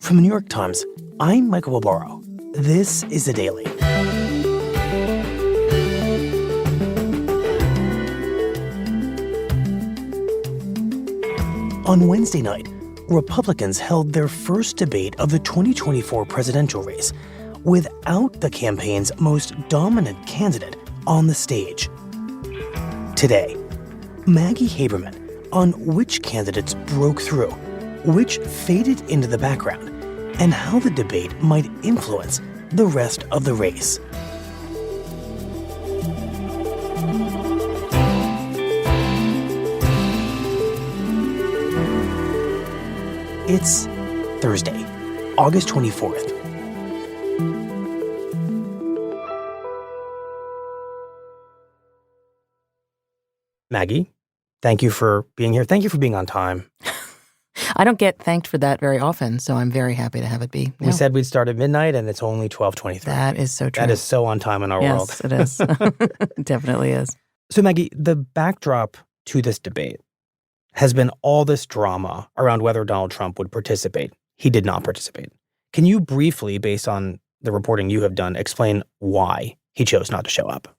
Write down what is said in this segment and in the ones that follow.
From the New York Times, I'm Michael Barbaro. This is The Daily. On Wednesday night, Republicans held their first debate of the 2024 presidential race without the campaign's most dominant candidate on the stage. Today, Maggie Haberman on which candidates broke through, which faded into the background, and how the debate might influence the rest of the race. It's Thursday, August 24th. Maggie, thank you for being here. Thank you for being on time. I don't get thanked for that very often, so I'm very happy to have it be. We said we'd start at midnight, and it's only 12:23. That is so true. That is so on time in our world. Yes, it is. It definitely is. So, Maggie, the backdrop to this debate has been all this drama around whether Donald Trump would participate. He did not participate. Can you briefly, based on the reporting you have done, explain why he chose not to show up?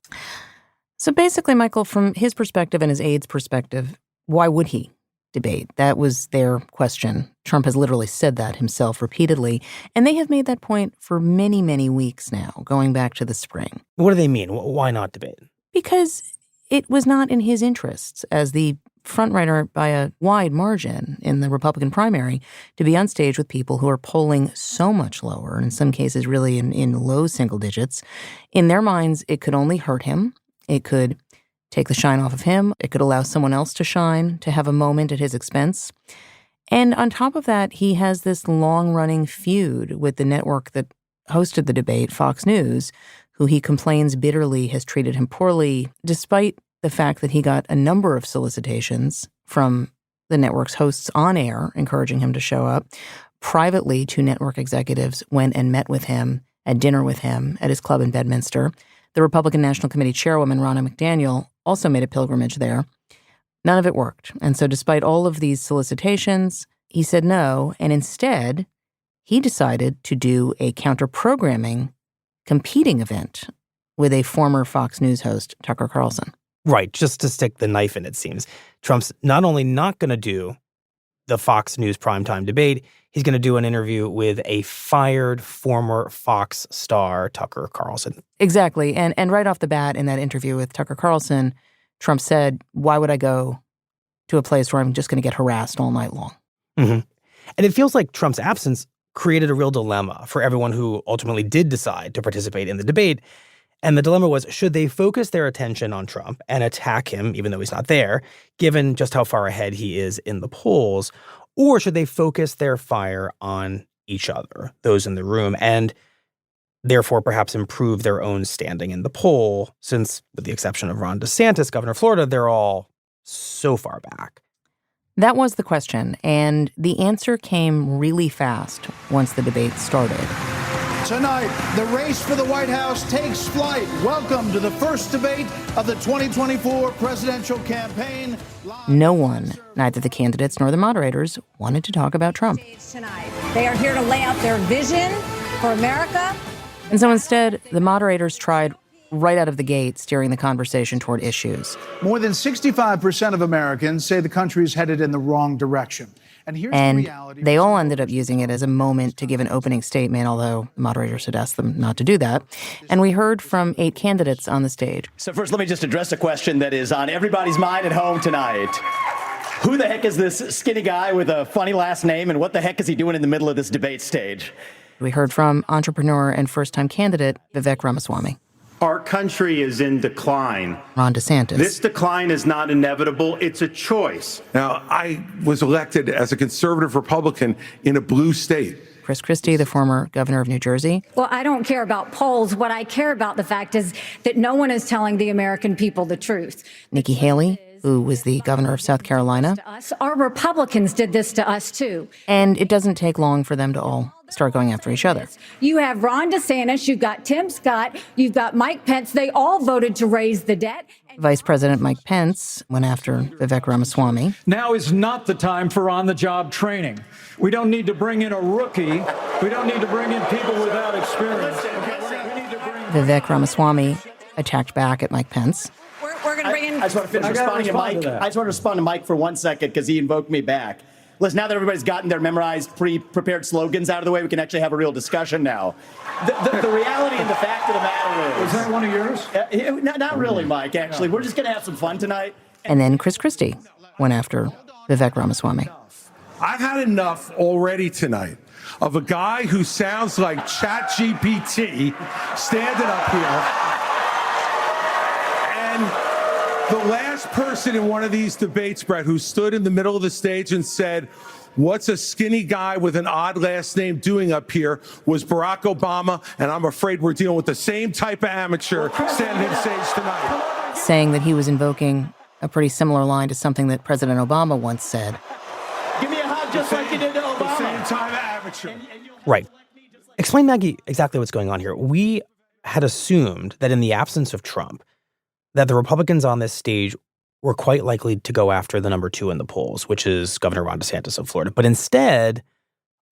So basically, Michael, from his perspective and his aide's perspective, why would he debate? That was their question. Trump has literally said that himself repeatedly, and they have made that point for many, many weeks now, going back to the spring. What do they mean? Why not debate? Because it was not in his interests as the frontrunner by a wide margin in the Republican primary to be on stage with people who are polling so much lower, in some cases really in low single digits. In their minds, it could only hurt him. It could take the shine off of him. It could allow someone else to shine, to have a moment at his expense. And on top of that, he has this long-running feud with the network that hosted the debate, Fox News, who he complains bitterly has treated him poorly, despite the fact that he got a number of solicitations from the network's hosts on air, encouraging him to show up. Privately, two network executives went and met with him at dinner with him at his club in Bedminster. The Republican National Committee chairwoman, Ronna McDaniel, also made a pilgrimage there. None of it worked. And so despite all of these solicitations, he said no. And instead, he decided to do a counter-programming competing event with a former Fox News host, Tucker Carlson. Right, just to stick the knife in, it seems. Trump's not only not going to do the Fox News primetime debate, he's going to do an interview with a fired former Fox star, Tucker Carlson. Exactly. And right off the bat in that interview with Tucker Carlson, Trump said, why would I go to a place where I'm just going to get harassed all night long? Mm-hmm. And it feels like Trump's absence created a real dilemma for everyone who ultimately did decide to participate in the debate. And the dilemma was, should they focus their attention on Trump and attack him, even though he's not there, given just how far ahead he is in the polls, or should they focus their fire on each other, those in the room, and therefore perhaps improve their own standing in the poll, since, with the exception of Ron DeSantis, governor of Florida, they're all so far back? That was the question, and the answer came really fast once the debate started. Tonight, the race for the White House takes flight. Welcome to the first debate of the 2024 presidential campaign. No one, neither the candidates nor the moderators, wanted to talk about Trump. Tonight, they are here to lay out their vision for America. And so instead, the moderators tried right out of the gate steering the conversation toward issues. More than 65% of Americans say the country is headed in the wrong direction. And here's the reality. They all ended up using it as a moment to give an opening statement, although the moderators had asked them not to do that. And we heard from 8 candidates on the stage. So first, let me just address a question that is on everybody's mind at home tonight. Who the heck is this skinny guy with a funny last name, and what the heck is he doing in the middle of this debate stage? We heard from entrepreneur and first-time candidate Vivek Ramaswamy. Our country is in decline. Ron DeSantis. This decline is not inevitable. It's a choice. Now, I was elected as a conservative Republican in a blue state. Christie, the former governor of New Jersey. Well, I don't care about polls. What I care about, the fact is that no one is telling the American people the truth. Nikki Haley, who was the governor of South Carolina. Our Republicans did this to us, too. And it doesn't take long for them to all start going after each other. You have Ron DeSantis, you've got Tim Scott, you've got Mike Pence. They all voted to raise the debt. Vice President Mike Pence went after Vivek Ramaswamy. Now is not the time for on-the-job training. We don't need to bring in a rookie. We don't need to bring in people without experience. Vivek Ramaswamy attacked back at Mike Pence. We're going to bring in... I just want to finish responding to Mike. I just want to respond to Mike for 1 second because he invoked me back. Listen, now that everybody's gotten their memorized, pre-prepared slogans out of the way, we can actually have a real discussion now. The reality and the fact of the matter is... Was that one of yours? Not really, Mike, actually. We're just going to have some fun tonight. And then Christie went after Vivek Ramaswamy. I've had enough already tonight of a guy who sounds like ChatGPT standing up here. And the last person in one of these debates, Brett, who stood in the middle of the stage and said, "What's a skinny guy with an odd last name doing up here?" was Barack Obama, and I'm afraid we're dealing with the same type of amateur standing on stage tonight. Saying that he was invoking a pretty similar line to something that President Obama once said. Give me a hug just like you did to Obama. The same time of amateur. Right. Explain, Maggie, exactly what's going on here. We had assumed that in the absence of Trump, that the Republicans on this stage were quite likely to go after the number 2 in the polls, which is Governor Ron DeSantis of Florida. But instead,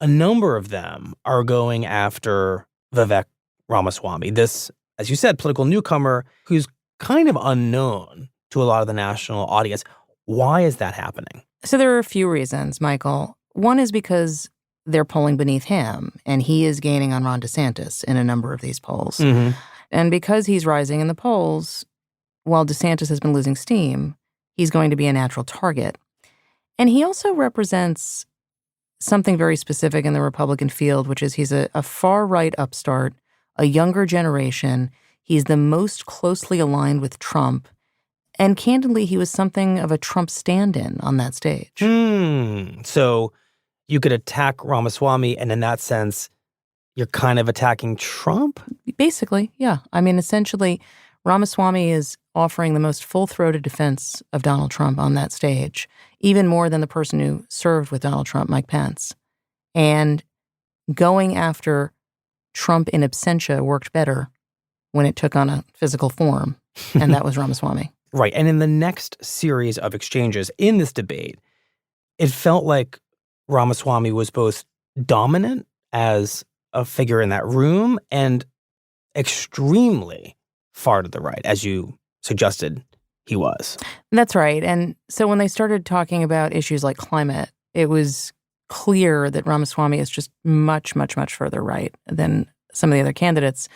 a number of them are going after Vivek Ramaswamy, this, as you said, political newcomer who's kind of unknown to a lot of the national audience. Why is that happening? So there are a few reasons, Michael. One is because they're polling beneath him, and he is gaining on Ron DeSantis in a number of these polls. Mm-hmm. And because he's rising in the polls, while DeSantis has been losing steam, he's going to be a natural target. And he also represents something very specific in the Republican field, which is he's a far-right upstart, a younger generation. He's the most closely aligned with Trump. And candidly, he was something of a Trump stand-in on that stage. So you could attack Ramaswamy, and in that sense, you're kind of attacking Trump? Basically, yeah. I mean, essentially, Ramaswamy is offering the most full-throated defense of Donald Trump on that stage, even more than the person who served with Donald Trump, Mike Pence. And going after Trump in absentia worked better when it took on a physical form, and that was Ramaswamy. Right. And in the next series of exchanges in this debate, it felt like Ramaswamy was both dominant as a figure in that room and extremely far to the right, as you suggested he was. That's right. And so when they started talking about issues like climate, it was clear that Ramaswamy is just much, much, much further right than some of the other candidates.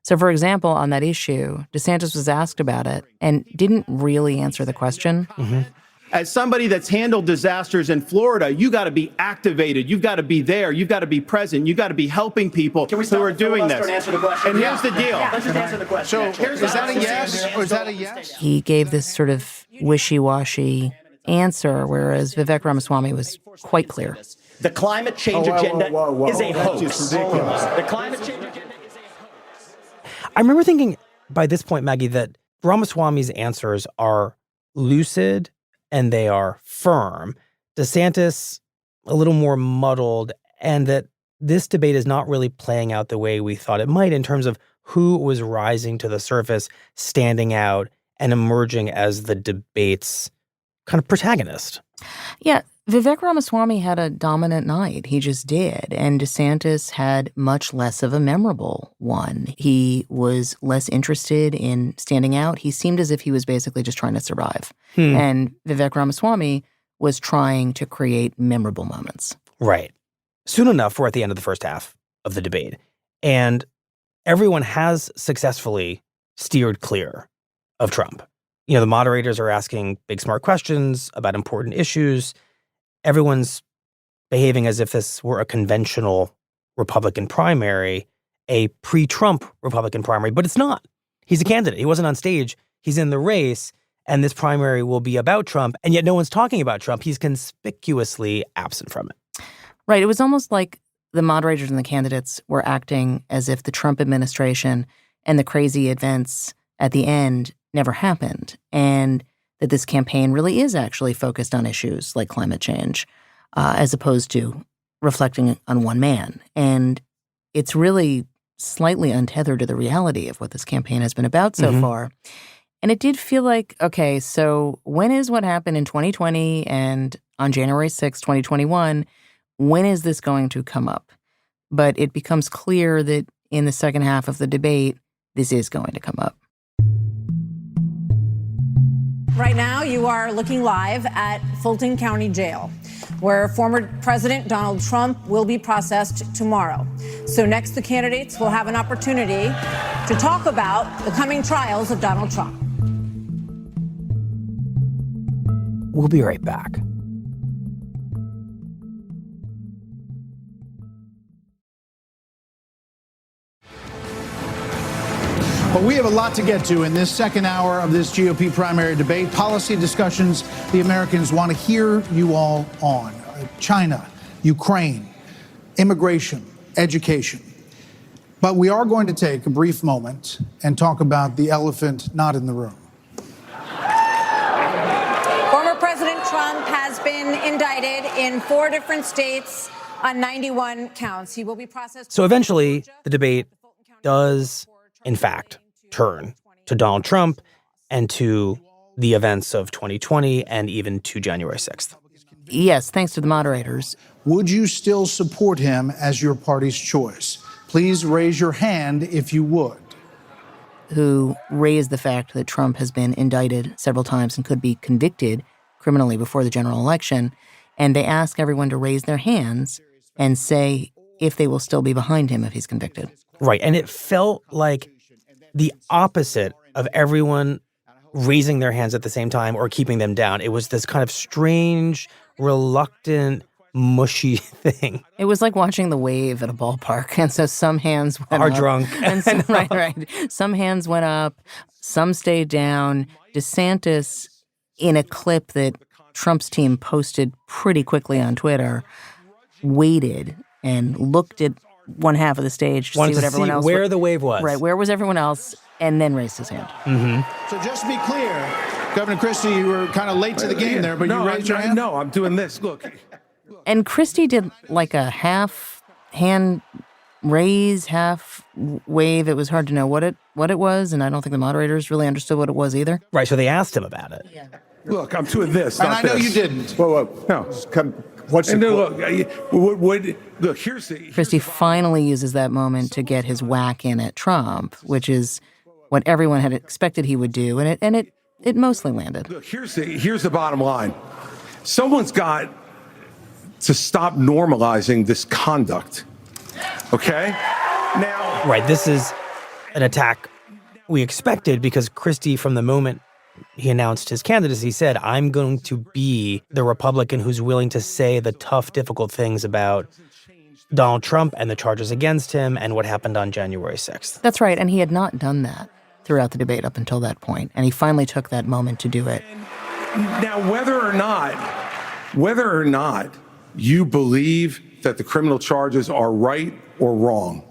So, for example, on that issue, DeSantis was asked about it and didn't really answer the question. Mm-hmm. As somebody that's handled disasters in Florida, you got to be activated. You've got to be there. You've got to be present. You've got to be helping people who are doing this. And answer the question? And here's the deal. Let's just answer the question. So is that a yes or is that a yes? He gave this sort of wishy-washy answer, whereas Vivek Ramaswamy was quite clear. The climate change agenda is a hoax. The climate change agenda is a hoax. I remember thinking by this point, Maggie, that Ramaswamy's answers are lucid and they are firm. DeSantis, a little more muddled, and that this debate is not really playing out the way we thought it might in terms of who was rising to the surface, standing out, and emerging as the debate's kind of protagonist. Yeah, Vivek Ramaswamy had a dominant night. He just did. And DeSantis had much less of a memorable one. He was less interested in standing out. He seemed as if he was basically just trying to survive. And Vivek Ramaswamy was trying to create memorable moments. Right. Soon enough, we're at the end of the first half of the debate. And everyone has successfully steered clear of Trump. You know, the moderators are asking big, smart questions about important issues. Everyone's behaving as if this were a conventional Republican primary, a pre-Trump Republican primary, but it's not. He's a candidate. He wasn't on stage. He's in the race, and this primary will be about Trump, and yet no one's talking about Trump. He's conspicuously absent from it. Right. It was almost like the moderators and the candidates were acting as if the Trump administration and the crazy events at the end never happened, and that this campaign really is actually focused on issues like climate change, as opposed to reflecting on one man. And it's really slightly untethered to the reality of what this campaign has been about so far. And it did feel like, okay, so when is what happened in 2020 and on January 6, 2021, when is this going to come up? But it becomes clear that in the second half of the debate, this is going to come up. Right now, you are looking live at Fulton County Jail, where former President Donald Trump will be processed tomorrow. So next, the candidates will have an opportunity to talk about the coming trials of Donald Trump. We'll be right back. But we have a lot to get to in this second hour of this GOP primary debate. Policy discussions the Americans want to hear you all on. China, Ukraine, immigration, education. But we are going to take a brief moment and talk about the elephant not in the room. Former President Trump has been indicted in 4 different states on 91 counts. He will be processed. So eventually, the debate does, in fact, turn to Donald Trump and to the events of 2020 and even to January 6th. Yes, thanks to the moderators. Would you still support him as your party's choice? Please raise your hand if you would. Who raised the fact that Trump has been indicted several times and could be convicted criminally before the general election. And they ask everyone to raise their hands and say if they will still be behind him if he's convicted. Right. And it felt like the opposite of everyone raising their hands at the same time or keeping them down. It was this kind of strange, reluctant, mushy thing. It was like watching the wave at a ballpark. And so some hands went Are up. drunk. And some, right. Some hands went up. Some stayed down. DeSantis, in a clip that Trump's team posted pretty quickly on Twitter, waited and looked at one half of the stage to see what everyone else where the wave was. Right, where was everyone else, and then raised his hand. Mm-hmm. So just to be clear, Governor Christie, you were kind of late to the game there, but you raised your hand? No, I'm doing this. Look. And Christie did like a half hand raise, half wave. It was hard to know what it was, and I don't think the moderators really understood what it was either. Right, so they asked him about it. Yeah. Look, I'm doing this, and not I know this. you didn't. Whoa. No. What's the look, here's the... Christie finally uses that moment to get his whack in at Trump, which is what everyone had expected he would do, and it mostly landed. Look, here's the bottom line. Someone's got to stop normalizing this conduct, okay? Now... Right, this is an attack we expected because Christie, from the moment he announced his candidacy, said, I'm going to be the Republican who's willing to say the tough, difficult things about Donald Trump and the charges against him and what happened on January 6th. That's right, and he had not done that throughout the debate up until that point, and he finally took that moment to do it. Now, whether or not you believe that the criminal charges are right or wrong,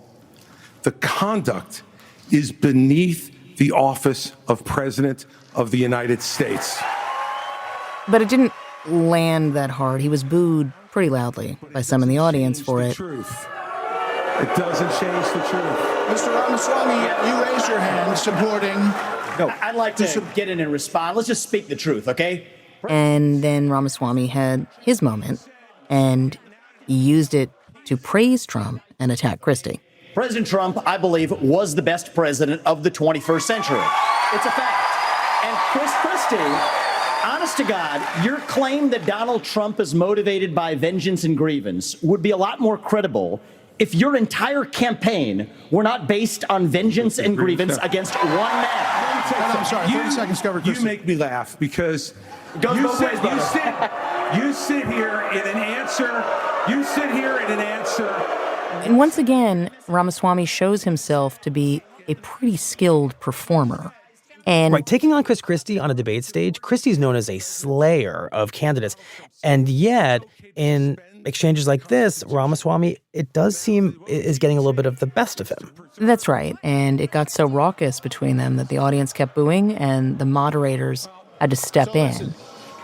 the conduct is beneath the office of President of the United States. But it didn't land that hard. He was booed pretty loudly by some in the audience for it. Truth. It doesn't change the truth. Mr. Ramaswamy, you raised your hand supporting... No, I'd like to get in and respond. Let's just speak the truth, okay? And then Ramaswamy had his moment and used it to praise Trump and attack Christie. President Trump, I believe, was the best president of the 21st century. It's a fact. And Christie, honest to God, your claim that Donald Trump is motivated by vengeance and grievance would be a lot more credible if your entire campaign were not based on vengeance and grievance against one man. I'm sorry, 30 seconds, Governor Christie. You make me laugh because you sit here in an answer. You sit here in an answer. And once again, Ramaswamy shows himself to be a pretty skilled performer. And right, taking on Chris Christie on a debate stage, Christie's known as a slayer of candidates. And yet, in exchanges like this, Ramaswamy, it does seem, is getting a little bit of the best of him. That's right. And it got so raucous between them that the audience kept booing and the moderators had to step in.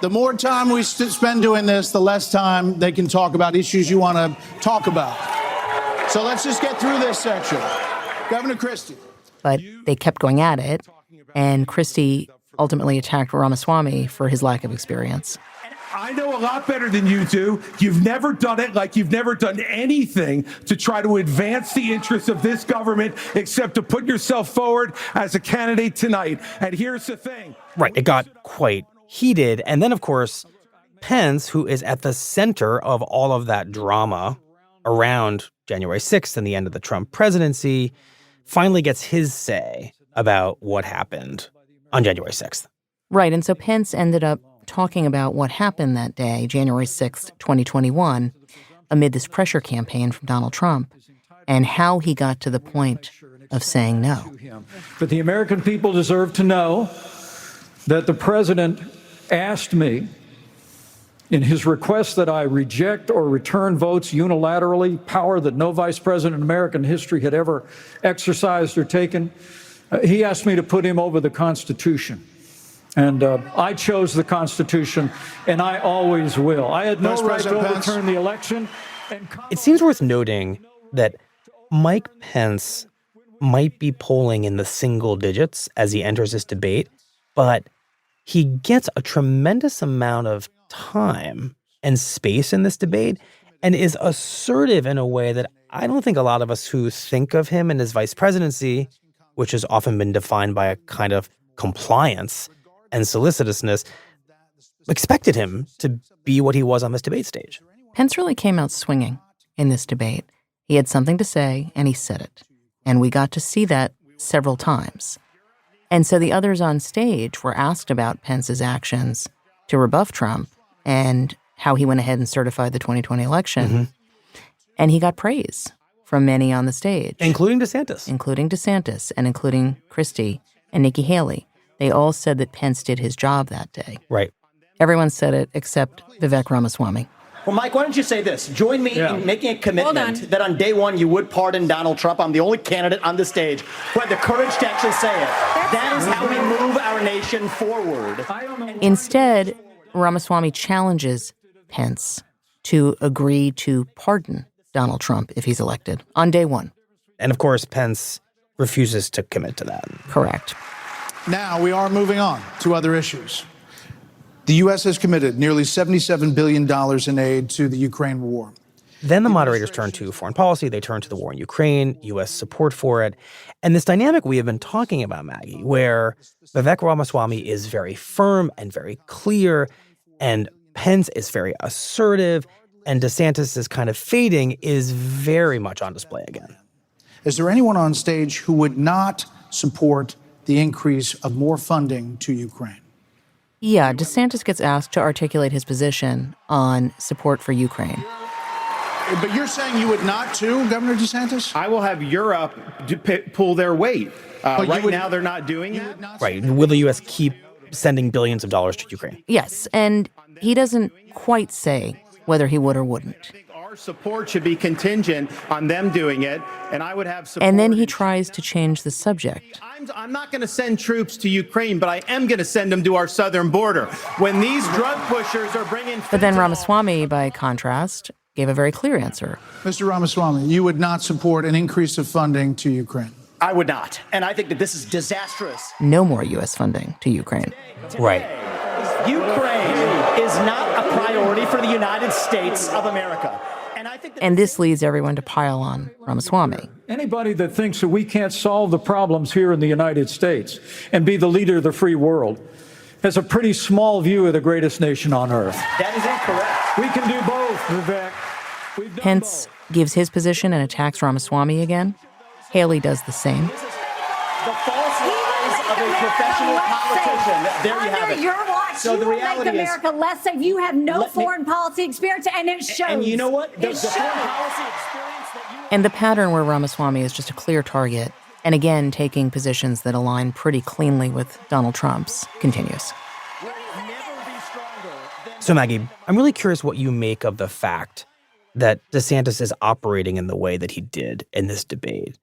The more time we spend doing this, the less time they can talk about issues you want to talk about. So let's just get through this section. Governor Christie. But they kept going at it, and Christie ultimately attacked Ramaswamy for his lack of experience. I know a lot better than you do. You've never done it, like you've never done anything to try to advance the interests of this government except to put yourself forward as a candidate tonight. And here's the thing. Right. It got quite heated. And then, of course, Pence, who is at the center of all of that drama around January 6th and the end of the Trump presidency, finally gets his say about what happened on January 6th. Right. And so Pence ended up talking about what happened that day, January 6th, 2021, amid this pressure campaign from Donald Trump, and how he got to the point of saying no. But the American people deserve to know that the president asked me in his request that I reject or return votes unilaterally, power that no vice president in American history had ever exercised or taken. He asked me to put him over the Constitution. And I chose the Constitution, and I always will. I had no right to overturn the election. It seems worth noting that Mike Pence might be polling in the single digits as he enters this debate, but he gets a tremendous amount of time and space in this debate and is assertive in a way that I don't think a lot of us who think of him and his vice presidency, which has often been defined by a kind of compliance and solicitousness, expected him to be what he was on this debate stage. Pence really came out swinging in this debate. He had something to say, and he said it. And we got to see that several times. And so the others on stage were asked about Pence's actions to rebuff Trump and how he went ahead and certified the 2020 election. Mm-hmm. And he got praise from many on the stage. Including DeSantis. And including Christie and Nikki Haley. They all said that Pence did his job that day. Right. Everyone said it except Vivek Ramaswamy. Well, Mike, why don't you say this? Join me in making a commitment that on day one you would pardon Donald Trump. I'm the only candidate on the stage who had the courage to actually say it. That is how we move our nation forward. Instead, Ramaswamy challenges Pence to agree to pardon Donald Trump if he's elected on day one. And of course, Pence refuses to commit to that. Correct. Now we are moving on to other issues. The U.S. has committed nearly $77 billion in aid to the Ukraine war. Then the moderators turn to foreign policy. They turn to the war in Ukraine, U.S. support for it. And this dynamic we have been talking about, Maggie, where Vivek Ramaswamy is very firm and very clear, and Pence is very assertive, and DeSantis is kind of fading, is very much on display again. Is there anyone on stage who would not support the increase of more funding to Ukraine? Yeah, DeSantis gets asked to articulate his position on support for Ukraine. But you're saying you would not too, Governor DeSantis? I will have Europe pull their weight. Right now, they're not doing that. Right. Will the U.S. keep sending billions of dollars to Ukraine? Yes, and he doesn't quite say whether he would or wouldn't. Our support should be contingent on them doing it, and I would have support. And then he tries to change the subject. I'm not going to send troops to Ukraine, but I am going to send them to our southern border. When these drug pushers are bringing... But then Ramaswamy, by contrast, gave a very clear answer. Mr. Ramaswamy, you would not support an increase of funding to Ukraine? I would not. And I think that this is disastrous. No more U.S. funding to Ukraine. Right. Ukraine is not a priority for the United States of America. And this leads everyone to pile on Ramaswamy. Anybody that thinks that we can't solve the problems here in the United States and be the leader of the free world has a pretty small view of the greatest nation on earth. That is incorrect. We can do both, Vivek. Pence gives his position and attacks Ramaswamy again. Haley does the same. The false lies of a professional politician. There you have it. Under your watch, so you the will reality make America less safe. You have no foreign policy experience, and it shows. And you know what? It shows. Foreign policy experience that you... And the pattern where Ramaswamy is just a clear target, and again taking positions that align pretty cleanly with Donald Trump's, continues. So, Maggie, I'm really curious what you make of the fact that DeSantis is operating in the way that he did in this debate,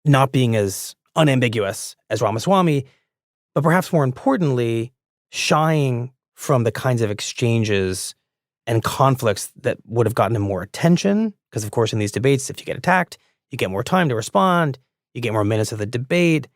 not being as unambiguous as Ramaswamy, but perhaps more importantly, shying from the kinds of exchanges and conflicts that would have gotten him more attention. Because, of course, in these debates, if you get attacked, you get more time to respond, you get more minutes of the debate.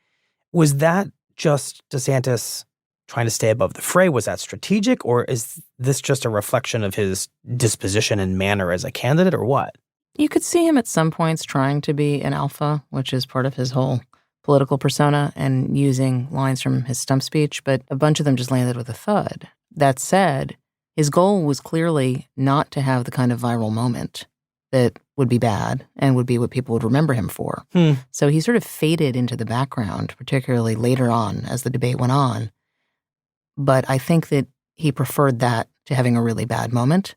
Was that just DeSantis trying to stay above the fray? Was that strategic, or is this just a reflection of his disposition and manner as a candidate, or what? You could see him at some points trying to be an alpha, which is part of his whole political persona, and using lines from his stump speech, but a bunch of them just landed with a thud. That said, his goal was clearly not to have the kind of viral moment that would be bad and would be what people would remember him for. So he sort of faded into the background, particularly later on as the debate went on. But I think that he preferred that to having a really bad moment.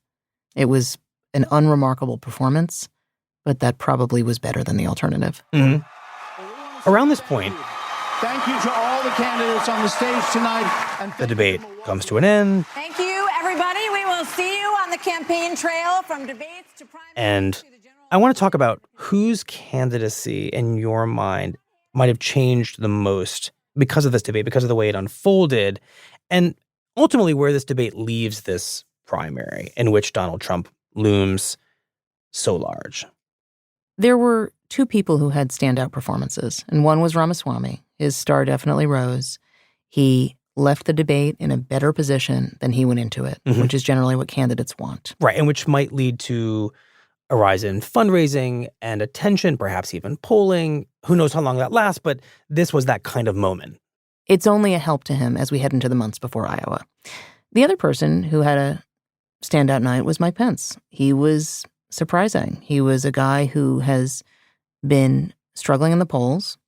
It was an unremarkable performance, but that probably was better than the alternative. Around this point, Thank you to all the candidates on the stage tonight. And the debate comes to an end. Thank you, everybody. We will see you on the campaign trail from debates to primaries. And I want to talk about whose candidacy in your mind might have changed the most because of this debate, because of the way it unfolded, and ultimately where this debate leaves this primary in which Donald Trump looms so large. There were two people who had standout performances, and one was Ramaswamy. His star definitely rose. He left the debate in a better position than he went into it, which is generally what candidates want. Right, and which might lead to a rise in fundraising and attention, perhaps even polling. Who knows how long that lasts, but this was that kind of moment. It's only a help to him as we head into the months before Iowa. The other person who had a standout night was Mike Pence. He was surprising. He was a guy who has been struggling in the polls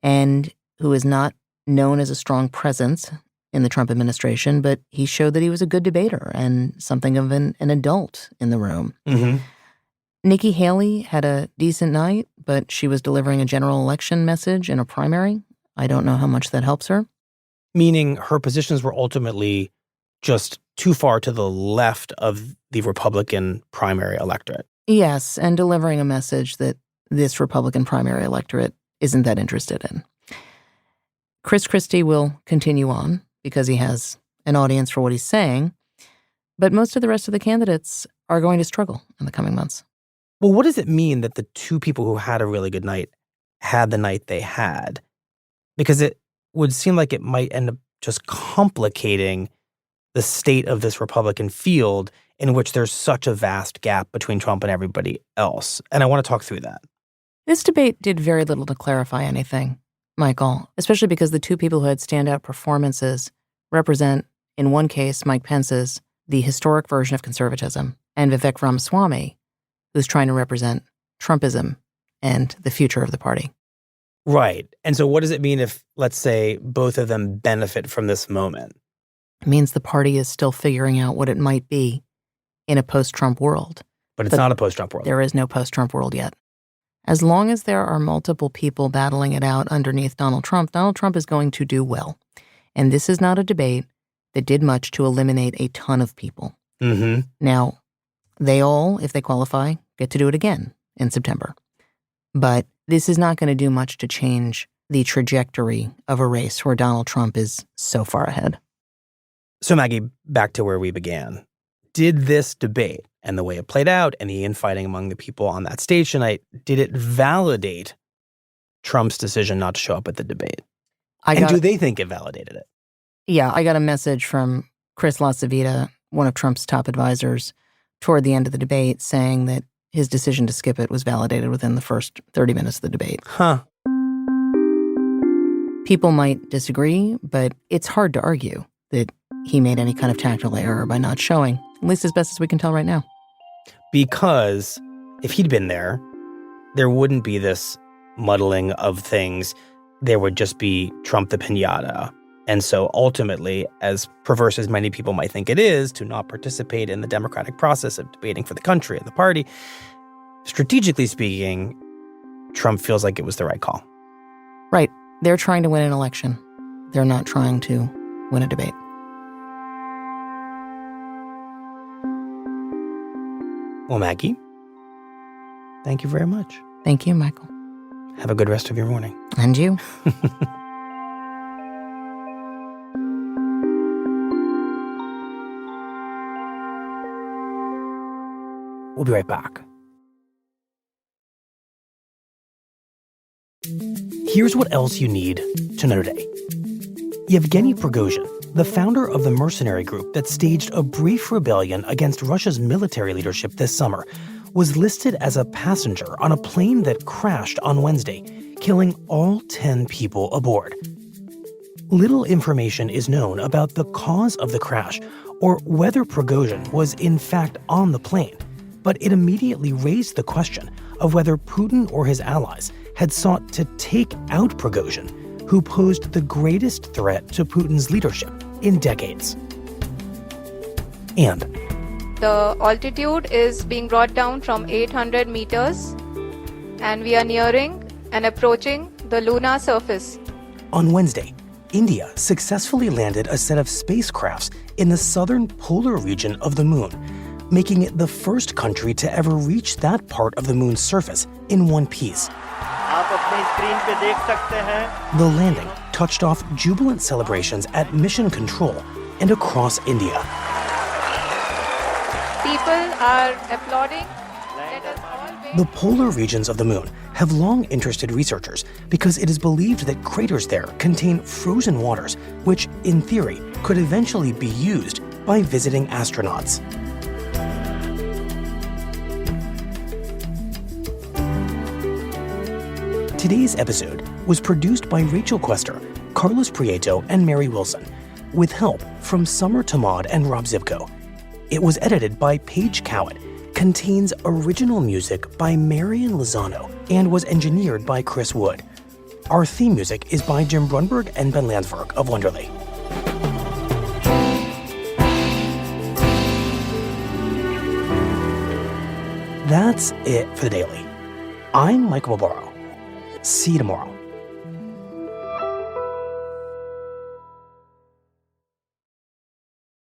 and who is not known as a strong presence in the Trump administration, but he showed that he was a good debater and something of an adult in the room. Nikki Haley had a decent night, but she was delivering a general election message in a primary. I don't know how much that helps her. Meaning her positions were ultimately just too far to the left of the Republican primary electorate. Yes, and delivering a message that this Republican primary electorate isn't that interested in. Chris Christie will continue on because he has an audience for what he's saying, but most of the rest of the candidates are going to struggle in the coming months. Well, what does it mean that the two people who had a really good night had the night they had? Because it would seem like it might end up just complicating the state of this Republican field in which there's such a vast gap between Trump and everybody else. And I want to talk through that. This debate did very little to clarify anything, Michael, especially because the two people who had standout performances represent, in one case, Mike Pence's the historic version of conservatism, and Vivek Ramaswamy, who's trying to represent Trumpism and the future of the party. Right. And so what does it mean if, let's say, both of them benefit from this moment? It means the party is still figuring out what it might be in a post-Trump world. But it's not a post-Trump world. There is no post-Trump world yet. As long as there are multiple people battling it out underneath Donald Trump is going to do well. And this is not a debate that did much to eliminate a ton of people. Now, they all, if they qualify, get to do it again in September. But this is not going to do much to change the trajectory of a race where Donald Trump is so far ahead. So, Maggie, back to where we began. Did this debate and the way it played out and the infighting among the people on that stage tonight, did it validate Trump's decision not to show up at the debate? Do they think it validated it? Yeah, I got a message from Chris LaCivita, one of Trump's top advisors, toward the end of the debate saying that his decision to skip it was validated within the first 30 minutes of the debate. People might disagree, but it's hard to argue that he made any kind of tactical error by not showing, at least as best as we can tell right now. Because if he'd been there, there wouldn't be this muddling of things. There would just be Trump the piñata. And so ultimately, as perverse as many people might think it is to not participate in the democratic process of debating for the country and the party, strategically speaking, Trump feels like it was the right call. Right. They're trying to win an election. They're not trying to win a debate. Well, Maggie, thank you very much. Thank you, Michael. Have a good rest of your morning. And you. We'll be right back. Here's what else you need to know today. Yevgeny Prigozhin, the founder of the mercenary group that staged a brief rebellion against Russia's military leadership this summer, was listed as a passenger on a plane that crashed on Wednesday, killing all 10 people aboard. Little information is known about the cause of the crash or whether Prigozhin was in fact on the plane, but it immediately raised the question of whether Putin or his allies had sought to take out Prigozhin, who posed the greatest threat to Putin's leadership in decades. And the altitude is being brought down from 800 meters, and we are nearing and approaching the lunar surface. On Wednesday, India successfully landed a set of spacecrafts in the southern polar region of the moon, making it the first country to ever reach that part of the moon's surface in one piece. The landing touched off jubilant celebrations at Mission Control and across India. People are applauding. The polar regions of the moon have long interested researchers because it is believed that craters there contain frozen waters, which, in theory, could eventually be used by visiting astronauts. Today's episode was produced by Rachel Quester, Carlos Prieto, and Mary Wilson, with help from Summer Tamad and Rob Zibko. It was edited by Paige Cowett, contains original music by Marian Lozano, and was engineered by Chris Wood. Our theme music is by Jim Brunberg and Ben Landsberg of Wonderly. That's it for the Daily. I'm Michael Barbaro. See you tomorrow.